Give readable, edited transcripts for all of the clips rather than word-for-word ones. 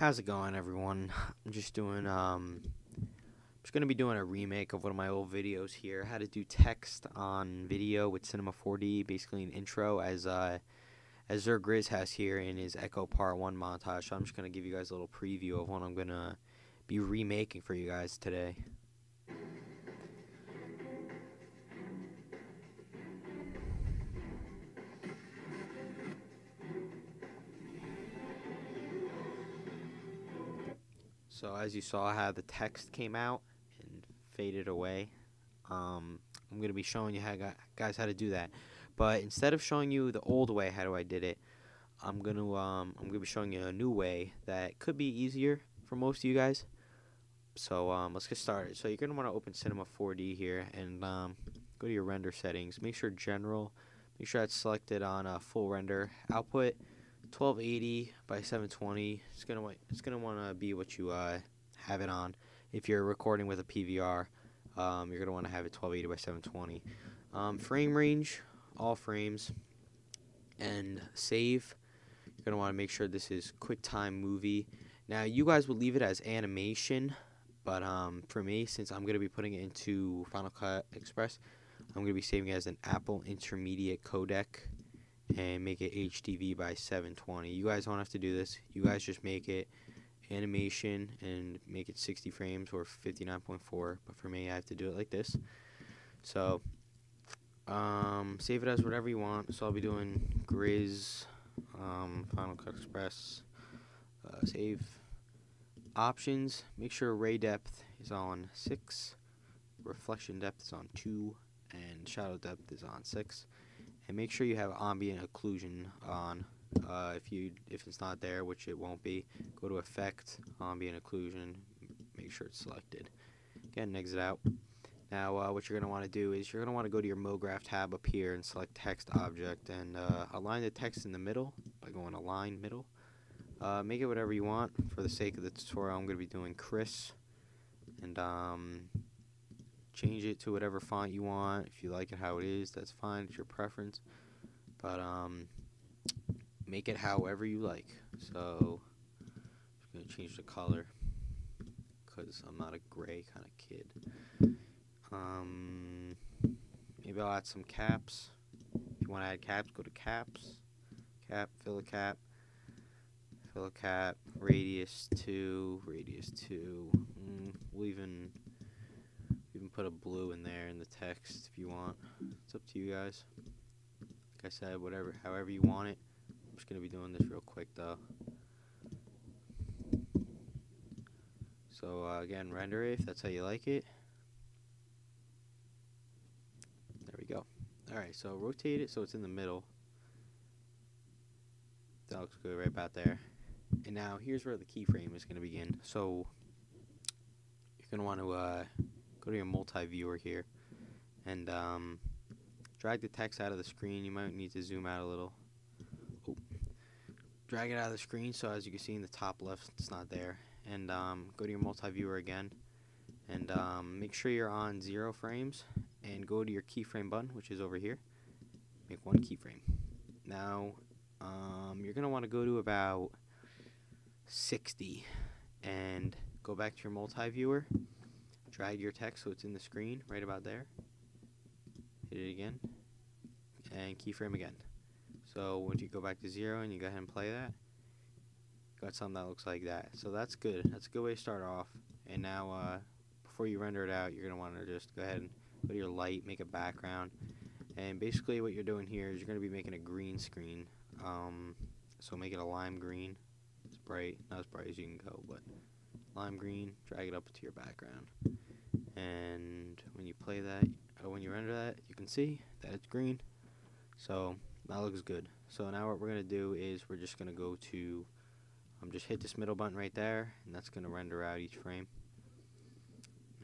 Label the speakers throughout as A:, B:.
A: How's it going, everyone? I'm just gonna be doing a remake of one of my old videos here. How to do text on video with Cinema 4D, basically an intro as zzirGrizz has here in his Echo Part 1 montage. So I'm just gonna give you guys a little preview of what I'm gonna be remaking for you guys today. So as you saw how the text came out and faded away, I'm going to be showing you guys how to do that. But instead of showing you the old way how I did it, I'm going to be showing you a new way that could be easier for most of you guys. So let's get started. So you're going to want to open Cinema 4D here and go to your render settings. Make sure general, make sure that's selected on full render output. 1280 by 720. It's gonna want to be what you have it on. If you're recording with a PVR, you're gonna want to have it 1280 by 720. Frame range, all frames, and save. You're gonna want to make sure this is QuickTime Movie. Now you guys will leave it as animation, but for me, since I'm gonna be putting it into Final Cut Express, I'm gonna be saving it as an Apple Intermediate codec and make it HDV by 720. You guys don't have to do this. You guys just make it animation and make it 60 frames or 59.4. But for me, I have to do it like this. So save it as whatever you want. So I'll be doing Grizz, Final Cut Express, save options. Make sure ray depth is on 6, reflection depth is on 2, and shadow depth is on 6. And make sure you have ambient occlusion on. If it's not there, which it won't be, go to Effect, Ambient Occlusion, make sure it's selected. Again, exit out. Now, what you're going to want to do is you're going to want to go to your MoGraph tab up here and select Text Object and align the text in the middle by going Align Middle. Make it whatever you want. For the sake of the tutorial, I'm going to be doing Chris, and change it to whatever font you want. If you like it how it is, that's fine. It's your preference. But make it however you like. So I'm going to change the color because I'm not a gray kind of kid. Maybe I'll add some caps. If you want to add caps, go to caps. Cap, fill a cap. Fill a cap. Radius 2. Radius 2. We'll even put a blue in there in the text if you want. It's up to you guys. Like I said, however you want it. I'm just gonna be doing this real quick though. So again, render it if that's how you like it. There we go. Alright, so rotate it so it's in the middle. That looks good right about there. And now here's where the keyframe is gonna begin. So you're gonna want to go to your multi-viewer here and drag the text out of the screen. You might need to zoom out a little. Oh. Drag it out of the screen so as you can see in the top left it's not there. And go to your multi-viewer again and make sure you're on 0 frames and go to your keyframe button, which is over here. Make 1 keyframe. Now you're going to want to go to about 60 and go back to your multi-viewer. Drag your text so it's in the screen, right about there. Hit it again, and keyframe again. So once you go back to 0 and you go ahead and play that, you got something that looks like that. So that's good. That's a good way to start off. And now, before you render it out, you're going to want to just go ahead and go to your light, make a background. And basically what you're doing here is you're going to be making a green screen. So make it a lime green. It's bright, not as bright as you can go, but lime green, drag it up to your background. And when you play that, or when you render that, you can see that it's green. So that looks good. So now what we're going to do is we're just going to go to, just hit this middle button right there, and that's going to render out each frame.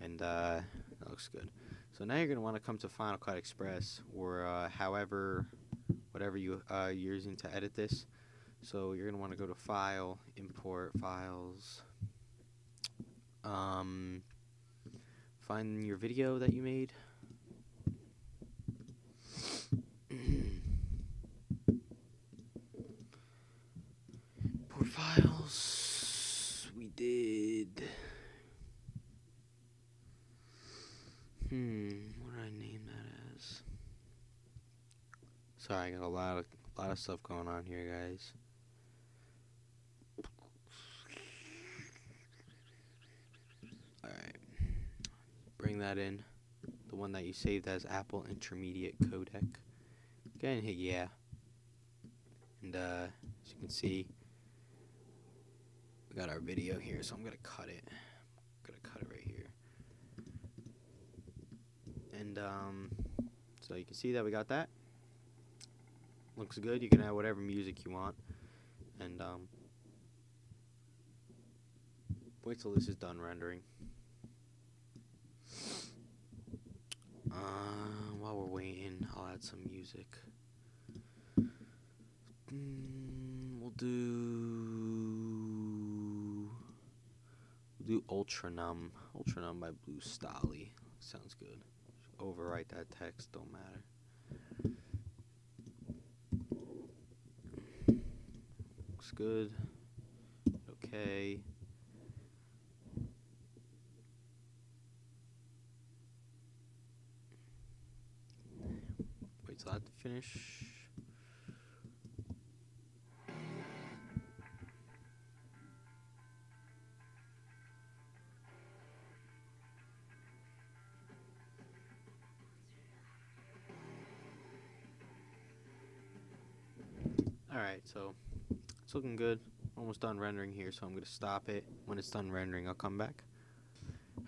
A: And that looks good. So now you're going to want to come to Final Cut Express, or whatever you're using to edit this. So you're going to want to go to File, Import, Files. Find your video that you made. Import files. we did. What did I name that as? Sorry, I got a lot of stuff going on here, guys. Alright. Bring that in. The one that you saved as Apple Intermediate Codec. Go ahead and hit yeah. And as you can see, we got our video here, so I'm gonna cut it. Right here. And so you can see that we got that. Looks good. You can add whatever music you want. And wait till this is done rendering. While we're waiting, I'll add some music. We'll do Ultra Numb by Blue Stolly. Sounds good. Just overwrite that text, don't matter. Looks good. Okay. Wait till that to finish. Alright, so it's looking good. Almost done rendering here, so I'm going to stop it. When it's done rendering, I'll come back.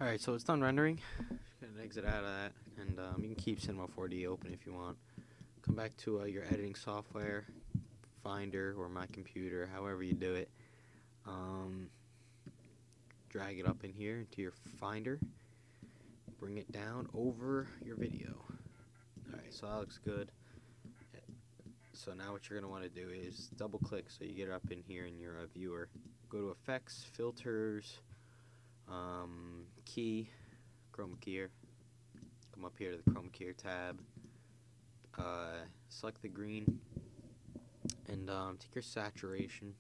A: Alright, so it's done rendering. Just going to exit out of that. And you can keep Cinema 4D open if you want. Come back to your editing software, Finder, or my computer, however you do it. Drag it up in here into your Finder. Bring it down over your video. Alright, so that looks good. So now what you're going to want to do is double click so you get it up in here in your viewer. Go to Effects, Filters, Key, Chroma Key. Come up here to the Chroma Key tab. Select the green and take your saturation,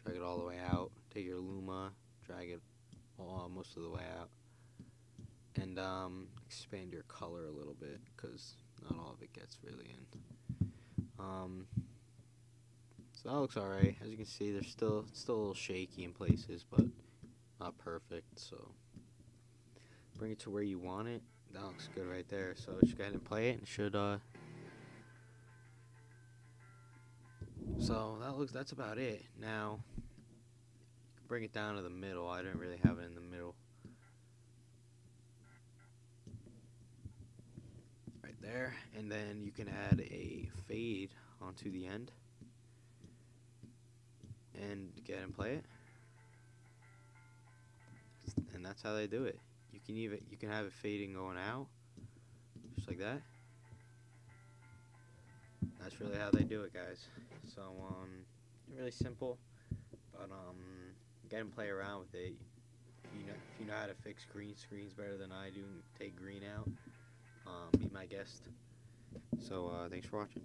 A: drag it all the way out. Take your Luma, drag it most of the way out. And expand your color a little bit because not all of it gets really in. So that looks alright. As you can see, there's still a little shaky in places, but not perfect. So bring it to where you want it. That looks good right there. So just go ahead and play it, and it should. So that's about it. Now you can bring it down to the middle. I didn't really have it in the middle. Right there, and then you can add a fade onto the end and get and play it. And that's how they do it. You can have it fading going out, just like that. That's really how they do it, guys. So really simple, but get and play around with it. If you know how to fix green screens better than I do, take green out. Be my guest. So thanks for watching.